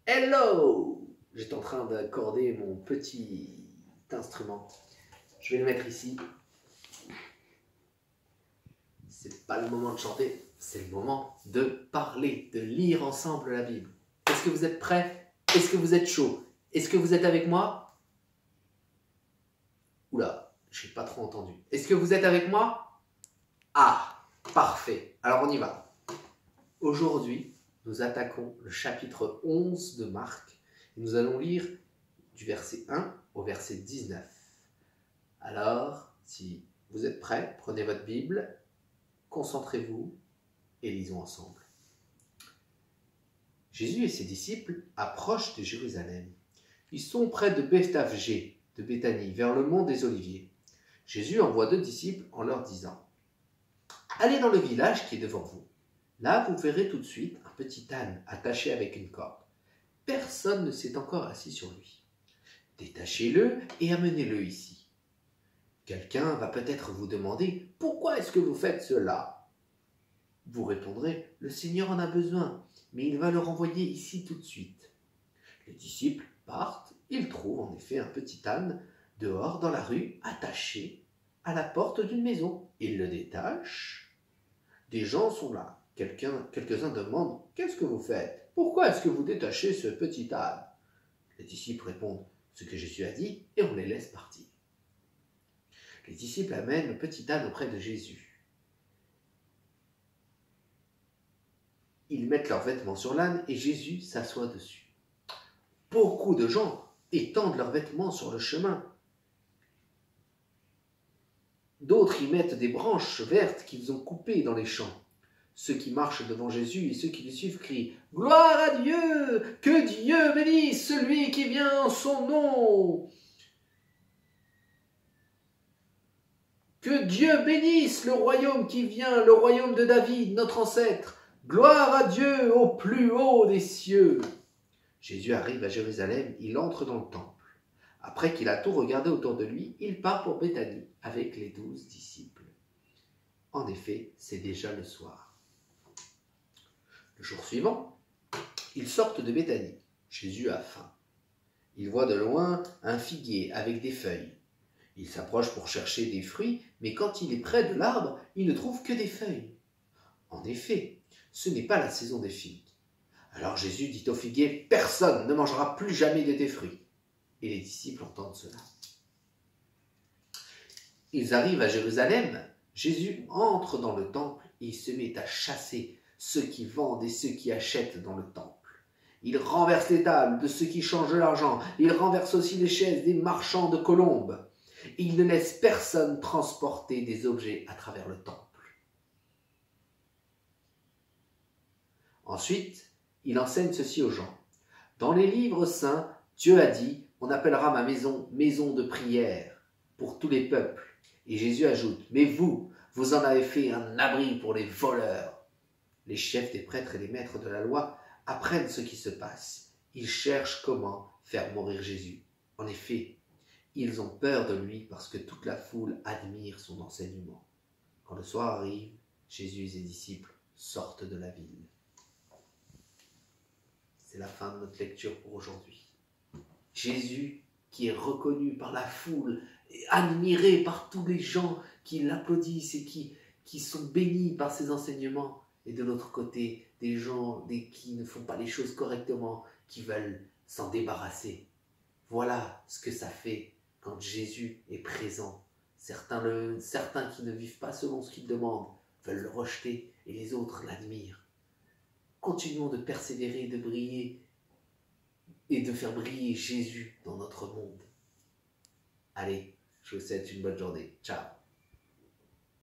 Hello! J'étais en train d'accorder mon petit instrument. Je vais le mettre ici. C'est pas le moment de chanter, c'est le moment de parler, de lire ensemble la Bible. Est-ce que vous êtes prêts? Est-ce que vous êtes chaud? Est-ce que vous êtes avec moi? Oula, je n'ai pas trop entendu. Est-ce que vous êtes avec moi? Ah, parfait. Alors on y va. Aujourd'hui, nous attaquons le chapitre 11 de Marc. Et nous allons lire du verset 1 au verset 19. Alors, si vous êtes prêts, prenez votre Bible, concentrez-vous et lisons ensemble. Jésus et ses disciples approchent de Jérusalem. Ils sont près de Bethphagée, de Béthanie, vers le mont des Oliviers. Jésus envoie 2 disciples en leur disant « Allez dans le village qui est devant vous. Là, vous verrez tout de suite un petit âne attaché avec une corde. Personne ne s'est encore assis sur lui. Détachez-le et amenez-le ici. Quelqu'un va peut-être vous demander « Pourquoi est-ce que vous faites cela ?» Vous répondrez « Le Seigneur en a besoin, mais il va le renvoyer ici tout de suite. » Les disciples partent, ils trouvent en effet un petit âne dehors dans la rue, attaché à la porte d'une maison. Ils le détachent. Des gens sont là. Quelques-uns demandent « Qu'est-ce que vous faites? Pourquoi est-ce que vous détachez ce petit âne ?» Les disciples répondent ce que Jésus a dit et on les laisse partir. Les disciples amènent le petit âne auprès de Jésus. Ils mettent leurs vêtements sur l'âne et Jésus s'assoit dessus. Beaucoup de gens étendent leurs vêtements sur le chemin. D'autres y mettent des branches vertes qu'ils ont coupées dans les champs. Ceux qui marchent devant Jésus et ceux qui le suivent crient « Gloire à Dieu! Que Dieu bénisse celui qui vient en son nom! Que Dieu bénisse le royaume qui vient, le royaume de David, notre ancêtre! Gloire à Dieu au plus haut des cieux! » Jésus arrive à Jérusalem, il entre dans le temple. Après qu'il a tout regardé autour de lui, il part pour Béthanie avec les 12 disciples. En effet, c'est déjà le soir. Le jour suivant, ils sortent de Béthanie. Jésus a faim. Il voit de loin un figuier avec des feuilles. Il s'approche pour chercher des fruits, mais quand il est près de l'arbre, il ne trouve que des feuilles. En effet, ce n'est pas la saison des figues. Alors Jésus dit au figuier « Personne ne mangera plus jamais de tes fruits. » Et les disciples entendent cela. Ils arrivent à Jérusalem. Jésus entre dans le temple et il se met à chasser ceux qui vendent et ceux qui achètent dans le temple. Il renverse les tables de ceux qui changent de l'argent. Il renverse aussi les chaises des marchands de colombes. Il ne laisse personne transporter des objets à travers le temple. Ensuite, il enseigne ceci aux gens. Dans les livres saints, Dieu a dit, on appellera ma maison, maison de prière pour tous les peuples. Et Jésus ajoute, mais vous en avez fait un abri pour les voleurs. Les chefs des prêtres et les maîtres de la loi apprennent ce qui se passe. Ils cherchent comment faire mourir Jésus. En effet, ils ont peur de lui parce que toute la foule admire son enseignement. Quand le soir arrive, Jésus et ses disciples sortent de la ville. C'est la fin de notre lecture pour aujourd'hui. Jésus, qui est reconnu par la foule, admiré par tous les gens qui l'applaudissent et qui sont bénis par ses enseignements, et de l'autre côté, des gens qui ne font pas les choses correctement, qui veulent s'en débarrasser. Voilà ce que ça fait quand Jésus est présent. Certains qui ne vivent pas selon ce qu'il demande veulent le rejeter et les autres l'admirent. Continuons de persévérer, de briller et de faire briller Jésus dans notre monde. Allez, je vous souhaite une bonne journée. Ciao.